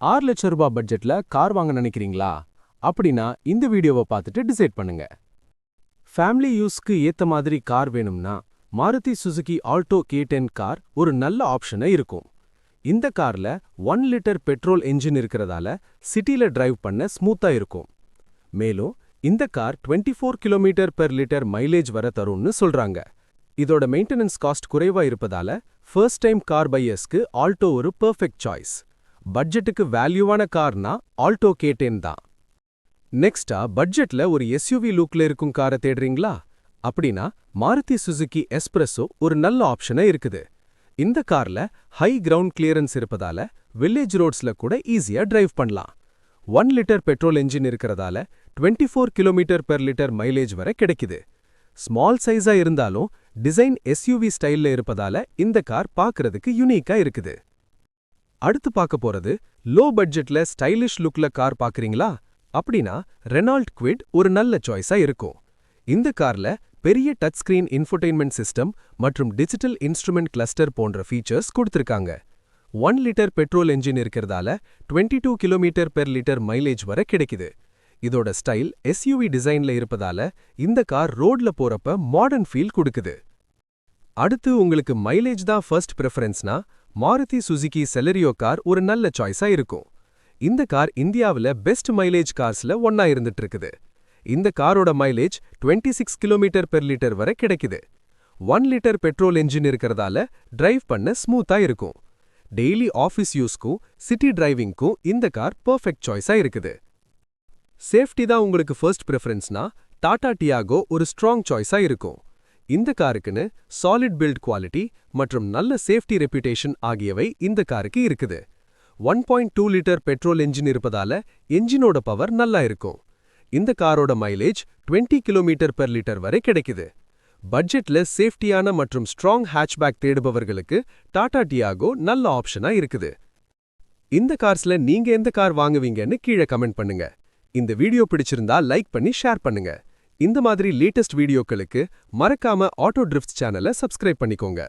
6 லட்சம் ரூபாய் பட்ஜெட்ல கார் வாங்க நினைக்கிறீங்களா? அப்படின்னா இந்த வீடியோவை பார்த்துட்டு டிசைட் பண்ணுங்க. ஃபேமிலி யூஸ்க்கு ஏத்த மாதிரி கார் வேணும்னா Maruti Suzuki Alto K10 car ஒரு நல்ல ஆப்ஷனா இருக்கும். இந்த கார்ல 1 லிட்டர் பெட்ரோல் என்ஜின் இருக்கிறதால சிட்டில டிரைவ் பண்ண ஸ்மூத்தா இருக்கும். மேலும் இந்த car 24 kilometre per litre mileage வர தரும்னு சொல்றாங்க. இதோட மெயின்டெனன்ஸ் காஸ்ட் குறைவா இருப்பதால ஃபர்ஸ்ட் டைம் கார் பையர்ஸ்க்கு ஆல்டோ ஒரு பெர்ஃபெக்ட் சாய்ஸ். பட்ஜெட்டுக்கு வேல்யூவான கார்னா ஆல்டோ K10 தான். நெக்ஸ்டா பட்ஜெட்ல ஒரு எஸ்யூவி லுக்ல இருக்கும் காரை தேடுறீங்களா? அப்படின்னா மாருதி சுசுகி எஸ்பிரஸோ ஒரு நல்ல ஆப்ஷனா இருக்குது. இந்த கார்ல ஹை கிரவுண்ட் கிளியரன்ஸ் இருப்பதால வில்லேஜ் ரோட்ஸ்ல கூட ஈஸியா டிரைவ் பண்ணலாம். 1 லிட்டர் பெட்ரோல் என்ஜின் இருக்கிறதால 24 கிலோமீட்டர் பெர் லிட்டர் மைலேஜ் வரை கிடைக்குது. ஸ்மால் சைஸா இருந்தாலும் டிசைன் எஸ்யூவி ஸ்டைல்ல இருப்பதால இந்த கார் பார்க்கறதுக்கு யூனிக்கா இருக்குது. அடுத்து பார்க்க போறது லோ பட்ஜெட்ல ஸ்டைலிஷ் லுக்ல கார் பார்க்கறீங்களா? அப்படின்னா ரெனால்ட் குவிட் ஒரு நல்ல சாய்ஸா இருக்கும். இந்த கார்ல பெரிய டச் ஸ்கிரீன் இன்ஃபோடெயின்மென்ட் சிஸ்டம் மற்றும் டிஜிட்டல் இன்ஸ்ட்ருமென்ட் கிளஸ்டர் போன்ற ஃபீச்சர்ஸ் கொடுத்திருக்காங்க. 1 லிட்டர் பெட்ரோல் என்ஜின் இருக்கிறதால 22 கிலோமீட்டர் பெர் லிட்டர் மைலேஜ் வரை கிடைக்குது. இதோட ஸ்டைல் எஸ்யூவி டிசைன்ல இருப்பதால இந்த கார் ரோட்ல போறப்ப மாடர்ன் ஃபீல் கொடுக்குது. அடுத்து உங்களுக்கு மைலேஜ் தான் ஃபர்ஸ்ட் பிரெஃபரன்ஸ்னா மாருதி சுசுகி செலரியோ கார் ஒரு நல்ல சாய்ஸா இருக்கும். இந்த கார் இந்தியாவில் பெஸ்ட் மைலேஜ் கார்ஸ்ல ஒன்னா இருந்துட்டு இருக்குது. இந்த காரோட மைலேஜ் 26 கிலோமீட்டர் பெர் லிட்டர் வரை கிடைக்குது. 1 லிட்டர் பெட்ரோல் என்ஜின் இருக்கிறதால டிரைவ் பண்ண ஸ்மூத்தா இருக்கும். டெய்லி ஆஃபீஸ் யூஸ்க்கும் சிட்டி டிரைவிங்க்கும் இந்த கார் பெர்ஃபெக்ட் சாய்ஸா இருக்குது. சேஃப்டி தான் உங்களுக்கு ஃபர்ஸ்ட் பிரெஃபரன்ஸ்னா டாடா டியாகோ ஒரு ஸ்ட்ராங் சாய்ஸா இருக்கும். இந்த காருக்குன்னு சாலிட் பில்ட் குவாலிட்டி மற்றும் நல்ல சேஃப்டி ரெப்யூட்டேஷன் ஆகியவை இந்த காருக்கு இருக்குது. 1.2 லிட்டர் பெட்ரோல் என்ஜின் இருப்பதால என்ஜினோட பவர் நல்லா இருக்கும். இந்த காரோட மைலேஜ் 20 கிலோமீட்டர் பெர் லிட்டர் வரை கிடைக்குது. பட்ஜெட்ல சேஃப்டியான மற்றும் ஸ்ட்ராங் ஹேட்ச்பேக் தேடுபவர்களுக்கு டாடா டியாகோ நல்ல ஆப்ஷனா இருக்குது. இந்த கார்ஸ்ல நீங்க எந்த கார் வாங்குவீங்கன்னு கீழே கமெண்ட் பண்ணுங்க. இந்த வீடியோ பிடிச்சிருந்தா லைக் பண்ணி ஷேர் பண்ணுங்க. இந்த மாதிரி லேட்டஸ்ட் வீடியோக்களுக்கு மறக்காம ஆட்டோ டிரிஃப்ட்ஸ் சேனலை சப்ஸ்கிரைப் பண்ணிக்கோங்க.